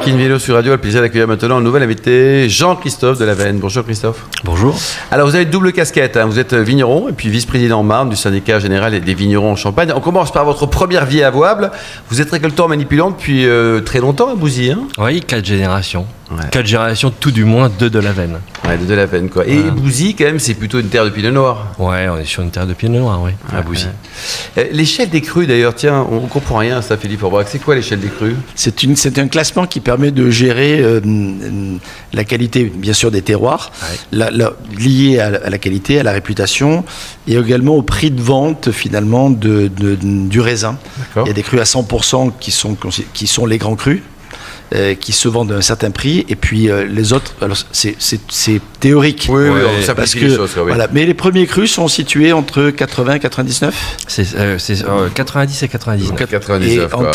Marc Vélo sur Radio, le plaisir d'accueillir maintenant un nouvel invité, Jean-Christophe de Lavenne. Bonjour Christophe. Bonjour. Alors vous avez une double casquette, hein. Vous êtes vigneron et puis vice-président en Marne du syndicat général des vignerons en Champagne. On commence par votre première vie avouable. Vous êtes récoltant manipulant depuis très longtemps à Bouzy, hein? Oui, 4 générations. Ouais. 4 générations, tout du moins 2 de Lavenne. Ouais, de Lavenne quoi. Et Bouzy quand même, c'est plutôt une terre de pinot noir. Ouais, on est sur une terre de pinot noir, oui, à Bouzy. L'échelle des crus d'ailleurs, tiens, on comprend rien à ça Philippe Aubrac. C'est quoi l'échelle des crus? C'est un classement qui permet de gérer la qualité, bien sûr, des terroirs, liée à la qualité, à la réputation, et également au prix de vente, finalement, du raisin. D'accord. Il y a des crus à 100% qui sont les grands crus, qui se vendent à un certain prix, et puis les autres, alors c'est théorique. Oui, on simplifie les choses. Oui. Voilà. Mais les premiers crus sont situés entre 80 et 99. C'est 90 et 99. 99 quoi.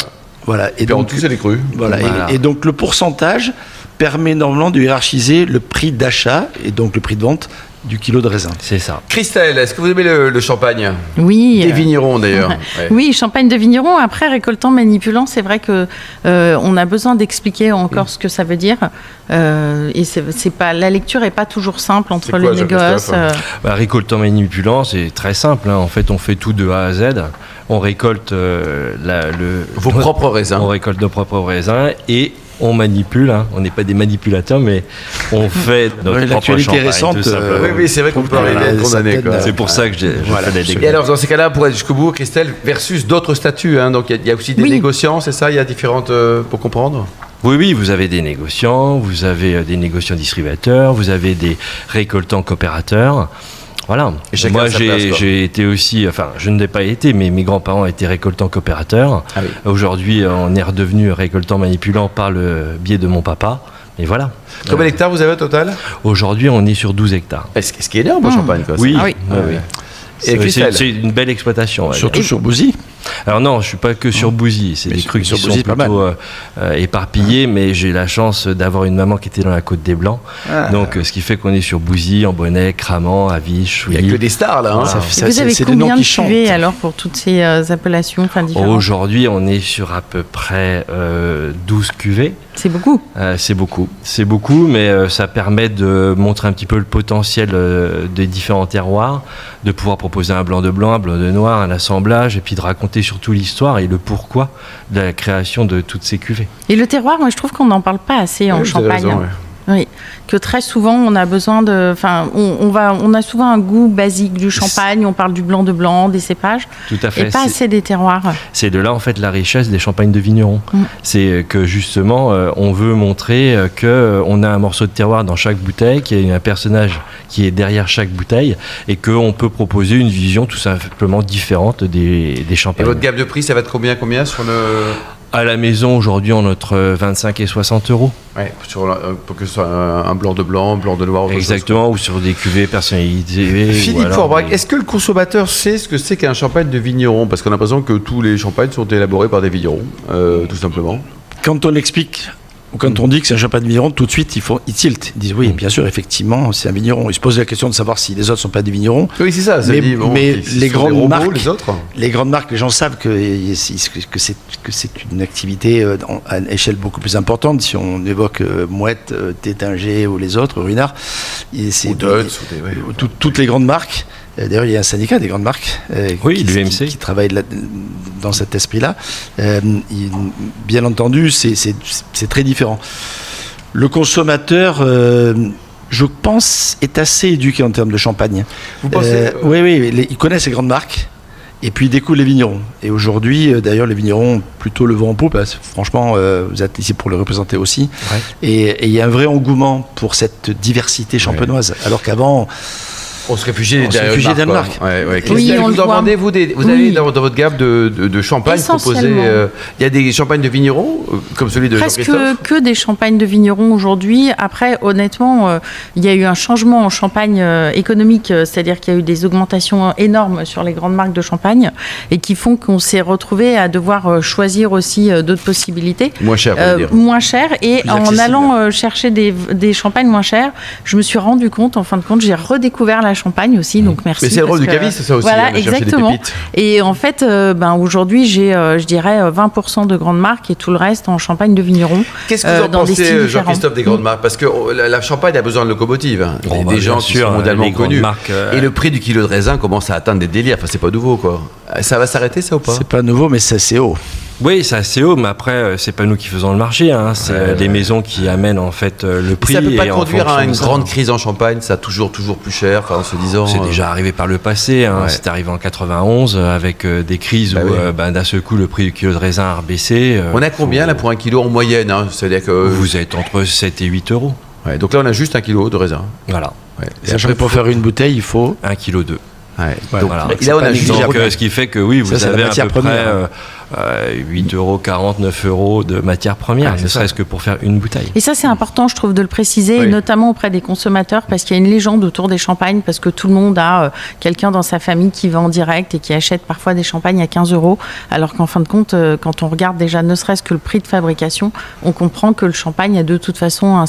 Voilà. Et donc, en tout, c'est les crus. Voilà. Et donc le pourcentage permet normalement de hiérarchiser le prix d'achat et donc le prix de vente du kilo de raisin. C'est ça. Christelle, est-ce que vous aimez le champagne? Oui. Des vignerons d'ailleurs. Ouais. Oui, champagne de vigneron. Après, récoltant, manipulant, c'est vrai que on a besoin d'expliquer encore ce que ça veut dire. Et c'est pas, la lecture n'est pas toujours simple entre les négoces. Récoltant, manipulant, c'est très simple. Hein. En fait, on fait tout de A à Z. On récolte vos propres raisins. On récolte nos propres raisins et on manipule, hein. On n'est pas des manipulateurs, mais on fait notre propre champagne. Récente, oui, c'est vrai qu'on peut arriver à être condamné. C'est pour ça que je fais des dégâts. Et alors, dans ces cas-là, pour être jusqu'au bout, Christelle, versus d'autres statuts, hein. Donc il y a aussi des négociants, c'est ça? Il y a différentes, pour comprendre? Oui, vous avez des négociants, vous avez des négociants distributeurs, vous avez des récoltants coopérateurs. Voilà. Et moi, j'ai été aussi, enfin, je ne l'ai pas été, mais mes grands-parents étaient récoltants coopérateurs. Ah oui. Aujourd'hui, on est redevenu récoltant manipulant par le biais de mon papa. Et voilà. Combien d'hectares vous avez au total? Aujourd'hui, on est sur 12 hectares. Ce qui est énorme en Champagne, quoi. Oui. Ah oui. Oui. C'est une belle exploitation. Surtout sur Bouzy. Alors non, je suis pas que sur Bouzy. C'est des crus qui sont plutôt éparpillés, mais j'ai la chance d'avoir une maman qui était dans la Côte des Blancs. Donc, ce qui fait qu'on est sur Bouzy, Ambonnay, Cramant, Aviche, Chouilly. Il n'y a que des stars là. Hein. Vous avez combien de cuvées alors pour toutes ces appellations différentes? Aujourd'hui, on est sur à peu près 12 cuvées. C'est beaucoup. C'est beaucoup, mais ça permet de montrer un petit peu le potentiel des différents terroirs, de pouvoir proposer un blanc de noir, un assemblage, et puis de raconter surtout l'histoire et le pourquoi de la création de toutes ces cuvées. Et le terroir, moi je trouve qu'on n'en parle pas assez en Champagne. Raison, oui, que très souvent on a besoin de, enfin, on a souvent un goût basique du champagne. On parle du blanc de blanc, des cépages. Tout à fait. Et pas assez des terroirs. C'est de là en fait la richesse des champagnes de vignerons. C'est que justement on veut montrer que on a un morceau de terroir dans chaque bouteille, qu'il y a un personnage qui est derrière chaque bouteille et qu'on peut proposer une vision tout simplement différente des champagnes. Et votre gamme de prix, ça va être combien sur le... À la maison, aujourd'hui, on est entre 25 et 60 euros. Ouais, pour que ce soit un blanc de noir. Exactement, ou sur des cuvées personnalisées. Philippe Forbrac, est-ce que le consommateur sait ce que c'est qu'un champagne de vigneron? Parce qu'on a l'impression que tous les champagnes sont élaborés par des vignerons, tout simplement. Quand on explique... Quand on dit que c'est un champagne de vigneron, tout de suite, ils tiltent. Ils disent oui, bien sûr, effectivement, c'est un vigneron. Ils se posent la question de savoir si les autres ne sont pas des vignerons. Oui, c'est ça. Mais les grandes marques, les les gens savent que c'est une activité à une échelle beaucoup plus importante. Si on évoque Mouette, Tétinger ou les autres, Ruinart, toutes les grandes marques. D'ailleurs, il y a un syndicat des grandes marques qui travaille dans cet esprit-là. Bien entendu, c'est très différent. Le consommateur, je pense, est assez éduqué en termes de champagne. Vous pensez Oui, il connaît ces grandes marques. Et puis il découvre les vignerons. Et aujourd'hui, d'ailleurs, les vignerons ont plutôt le vent en poupe. Parce que, franchement, vous êtes ici pour les représenter aussi. Ouais. Et il y a un vrai engouement pour cette diversité champenoise. Alors qu'avant... On se réfugie derrière une marque. Oui, vous en vendez, vous avez dans votre gamme de champagne proposé. Il y a des champagnes de vignerons, comme celui de Jean-Christophe? Presque que des champagnes de vignerons aujourd'hui. Après, honnêtement, il y a eu un changement en champagne économique, c'est-à-dire qu'il y a eu des augmentations énormes sur les grandes marques de champagne et qui font qu'on s'est retrouvé à devoir choisir aussi d'autres possibilités. Moins cher, moins cher. Et en allant chercher des champagnes moins chers, je me suis rendu compte, en fin de compte, j'ai redécouvert la champagne aussi, donc merci. Mais c'est le rôle du caviste, ça aussi. Voilà, exactement. Et en fait, aujourd'hui, j'ai, je dirais, 20% de grandes marques et tout le reste en champagne de vigneron. Qu'est-ce que vous en pensez, Jean-Christophe, des grandes marques? Parce que la Champagne a besoin de locomotives. Des gens qui sont mondialement connus. Et le prix du kilo de raisin commence à atteindre des délires. Enfin, c'est pas nouveau, quoi. Ça va s'arrêter, ça, ou pas? C'est pas nouveau, mais c'est assez haut. Oui, c'est assez haut, mais après, c'est pas nous qui faisons le marché. C'est les maisons qui amènent en fait le prix. Ça peut pas conduire à une grande crise en Champagne, ça toujours plus cher, en se disant. C'est déjà arrivé par le passé. C'est arrivé en 91 avec des crises où d'un seul coup le prix du kilo de raisin a rebaissé. On a combien là pour un kilo en moyenne? C'est-à-dire que vous êtes entre 7 et 8 euros. Ouais, donc là on a juste 1 kilo de raisin. Voilà. Sachant que pour faire une bouteille, il faut 1,2 kg. Donc, voilà. Là, on a ce qui fait que oui, vous avez à peu près 8,40 €, 9 € de matière première, ne serait-ce que pour faire une bouteille. Et ça, c'est important, je trouve, de le préciser, et notamment auprès des consommateurs, parce qu'il y a une légende autour des champagnes, parce que tout le monde a quelqu'un dans sa famille qui va en direct et qui achète parfois des champagnes à 15 €, alors qu'en fin de compte, quand on regarde déjà ne serait-ce que le prix de fabrication, on comprend que le champagne a de toute façon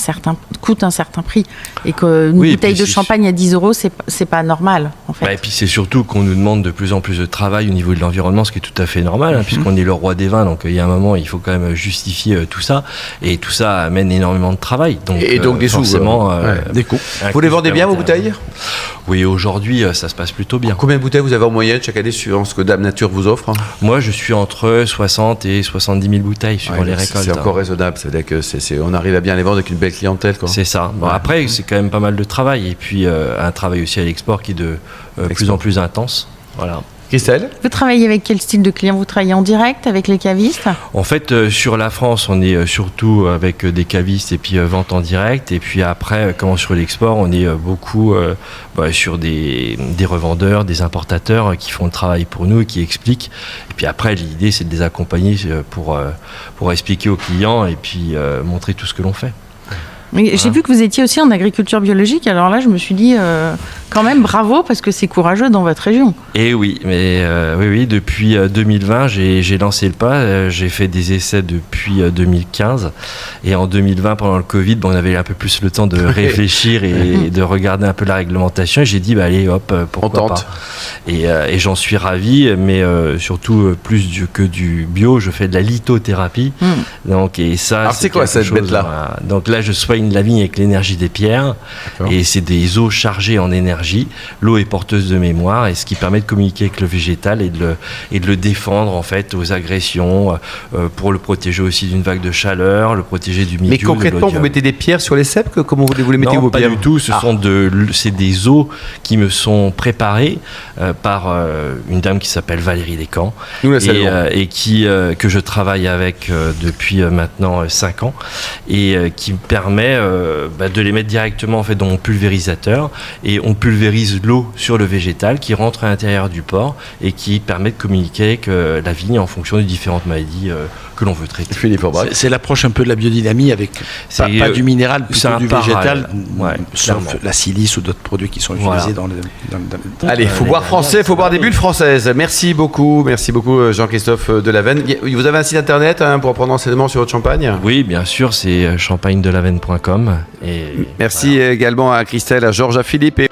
coûte un certain prix, et qu'une bouteille de champagne à 10 €, c'est pas normal, en fait. Et puis c'est surtout qu'on nous demande de plus en plus de travail au niveau de l'environnement, ce qui est tout à fait normal, puisqu'on est le roi des vins, donc il y a un moment, il faut quand même justifier tout ça, et tout ça amène énormément de travail. Donc des sous, des coûts. Vous les vendez bien, vos bouteilles? Oui, aujourd'hui, ça se passe plutôt bien. Combien de bouteilles vous avez en moyenne chaque année sur ce que Dame Nature vous offre? Moi, je suis entre 60 et 70 000 bouteilles suivant les récoltes. C'est encore raisonnable, c'est-à-dire que on arrive à bien les vendre avec une belle clientèle, quoi. C'est ça. Bon, après, c'est quand même pas mal de travail, et puis un travail aussi à l'export qui est de plus en plus intense. Voilà. Christelle? Vous travaillez avec quel style de client? Vous travaillez en direct avec les cavistes? En fait, sur la France, on est surtout avec des cavistes et puis vente en direct. Et puis après, sur l'export, on est beaucoup sur des revendeurs, des importateurs qui font le travail pour nous et qui expliquent. Et puis après, l'idée, c'est de les accompagner pour expliquer aux clients et puis montrer tout ce que l'on fait. Mais j'ai vu que vous étiez aussi en agriculture biologique, alors là je me suis dit quand même bravo parce que c'est courageux dans votre région. Et oui, mais oui, depuis 2020 j'ai lancé le pas, j'ai fait des essais depuis 2015 et en 2020 pendant le Covid, on avait un peu plus le temps de réfléchir et de regarder un peu la réglementation et j'ai dit allez hop, pourquoi pas. Et j'en suis ravi, mais surtout plus que du bio, je fais de la lithothérapie. Donc, et ça, alors c'est quoi cette bête-là? Donc là je soigne la vigne avec l'énergie des pierres. Et c'est des eaux chargées en énergie. L'eau est porteuse de mémoire et ce qui permet de communiquer avec le végétal et de le défendre en fait aux agressions, pour le protéger aussi d'une vague de chaleur, le protéger du milieu. Mais concrètement, vous mettez des pierres sur les cèpes? Comment vous les mettez? Non, pas du tout. C'est des eaux qui me sont préparées par une dame qui s'appelle Valérie Descamps et que je travaille avec depuis maintenant 5 ans et qui me permet de les mettre directement en fait dans mon pulvérisateur, et on pulvérise l'eau sur le végétal qui rentre à l'intérieur du porc et qui permet de communiquer avec la vigne en fonction des différentes maladies que l'on veut traiter. C'est l'approche un peu de la biodynamie avec pas du minéral, plutôt du végétal, sauf la silice ou d'autres produits qui sont utilisés dans le... Allez, il faut boire français, il faut boire des bulles françaises. Merci beaucoup Jean-Christophe Delavenne. Vous avez un site internet pour prendre enseignement sur votre champagne? Oui, bien sûr, c'est champagnedelavenne.com. Merci également à Christelle, à Georges, à Philippe et